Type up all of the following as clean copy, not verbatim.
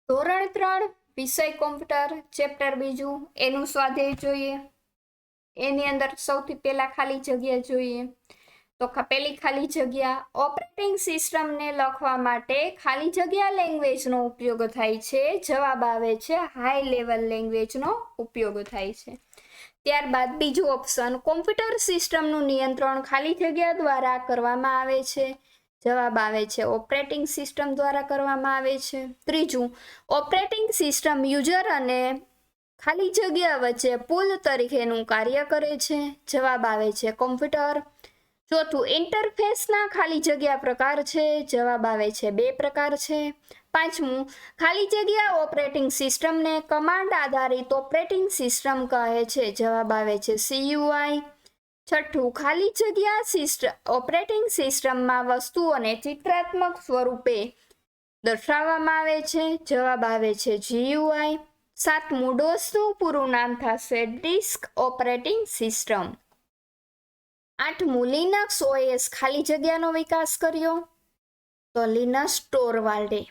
ધોરણ 3 વિષય computer chapter 2 એનું સ્વાધ્યાય જોઈએ। એની અંદર સૌથી પહેલા ખાલી જગ્યા જોઈએ। તો પહેલી ખાલી જગ્યા, ઓપરેટિંગ સિસ્ટમને લખવા માટે ખાલી જગ્યા લેંગ્વેજનો ઉપયોગ થાય છે। જવાબ આવે છે હાઈ લેવલ લેંગ્વેજનો ઉપયોગ થાય છે। ત્યારબાદ બીજું ઓપ્શન, કોમ્પ્યુટર સિસ્ટમનું નિયંત્રણ ખાલી જગ્યા દ્વારા કરવામાં આવે છે। જવાબ આવે છે ઓપરેટિંગ સિસ્ટમ દ્વારા કરવામાં આવે છે। ત્રીજું, ઓપરેટિંગ સિસ્ટમ યુઝર અને ખાલી જગ્યા વચ્ચે પુલ તરીકેનું કાર્ય કરે છે। જવાબ આવે છે કોમ્પ્યુટર। ચોથું, ઇન્ટરફેસના ખાલી જગ્યા પ્રકાર છે। જવાબ આવે છે 2 પ્રકાર છે। પાંચમું, ખાલી જગ્યા ઓપરેટિંગ સિસ્ટમને કમાન્ડ આધારિત ઓપરેટિંગ સિસ્ટમ કહે છે। જવાબ આવે છે CUI। છઠ્ઠું, ખાલી જગ્યા ઓપરેટિંગ સિસ્ટમમાં વસ્તુઓને ચિત્રાત્મક સ્વરૂપે દર્શાવવામાં આવે છે। જવાબ આવે છે GUI। સાતમું, ડોસનું પૂરું નામ થશે ડિસ્ક ઓપરેટિંગ સિસ્ટમ। આઠમું, લિનક્સ OS ખાલી જગ્યાનો વિકાસ કર્યો, તો લિનક્સ ટોરવાલ્ડે।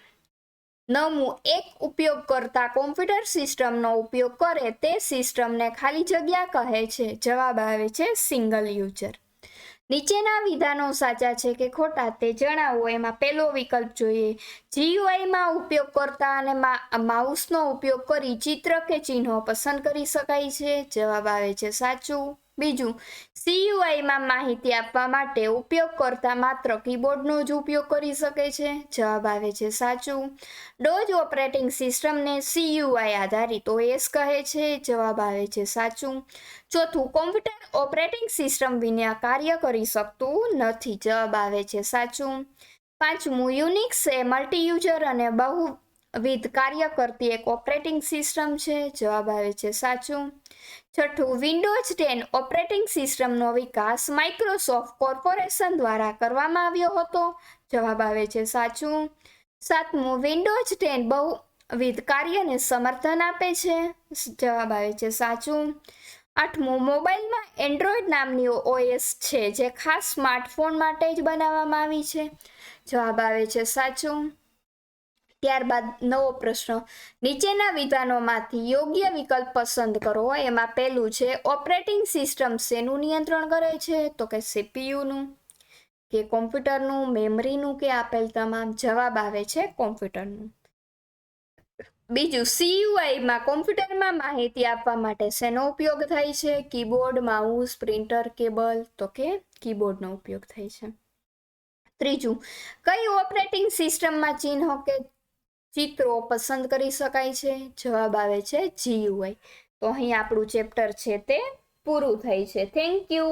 નવમું, એક ઉપયોગકર્તા કોમ્પ્યુટર સિસ્ટમનો ઉપયોગ કરે તે સિસ્ટમને ખાલી જગ્યા કહે છે। જવાબ આવે છે સિંગલ યુઝર। નીચેના વિધાનો સાચા છે કે ખોટા તે જણાવો। એમાં પહેલો વિકલ્પ જોઈએ, GUI-માં ઉપયોગકર્તા અને માઉસનો ઉપયોગ કરી ચિત્ર કે ચિહ્નો પસંદ કરી શકાય છે। જવાબ આવે છે સાચું। બીજું, CUI-માં માહિતી આપવા માટે ઉપયોગકર્તા માત્ર કીબોર્ડનો જ ઉપયોગ કરી શકે છે। જવાબ આવે છે સાચું। ડોજ ઓપરેટિંગ સિસ્ટમને CUI આધારિત OS કહે છે। જવાબ આવે છે સાચું। ચોથું, કોમ્પ્યુટર ઓપરેટિંગ સિસ્ટમ વિના કાર્ય કરી શકતું નથી। જવાબ આવે છે સાચું। પાંચમું, યુનિક્સ એ મલ્ટી યુઝર અને બહુવિધ કાર્ય કરતી એક ઓપરેટિંગ સિસ્ટમ છે। જવાબ આવે છે સાચું। છઠ્ઠું, વિન્ડોઝ 10 ઓપરેટિંગ સિસ્ટમનો વિકાસ માઇક્રોસોફ્ટ કોર્પોરેશન દ્વારા કરવામાં આવ્યો હતો। જવાબ આવે છે સાચું। સાતમું, વિન્ડોઝ 10 બહુવિધ કાર્યને સમર્થન આપે છે। જવાબ આવે છે સાચું। આઠમું, મોબાઈલમાં એન્ડ્રોઈડ નામની OS છે જે ખાસ સ્માર્ટફોન માટે જ બનાવવામાં આવી છે। જવાબ આવે છે સાચું। ત્યારબાદ નવો પ્રશ્ન, નીચેના વિધાનોમાંથી યોગ્ય વિકલ્પ પસંદ કરો। એમાં પહેલું છે, ઓપરેટિંગ સિસ્ટમ શેનું નિયંત્રણ કરે છે? તો કે CPU-નું, કે કોમ્પ્યુટરનું, મેમરીનું, કે આપેલ તમામ? જવાબ આવે છે કોમ્પ્યુટરનું। બીજું, CUI-માં કોમ્પ્યુટરમાં માહિતી આપવા માટે શેનો ઉપયોગ થાય છે? Keyboard, mouse, printer, cable? તો કે કીબોર્ડનો ઉપયોગ થાય છે। ત્રીજું, કઈ ઓપરેટિંગ સિસ્ટમમાં ચિહ્નો કે ચિત્રો પસંદ કરી શકાય છે? જવાબ આવે છે GUI। તો અહીં આપણું ચેપ્ટર છે તે પૂરું થાય છે। Thank you.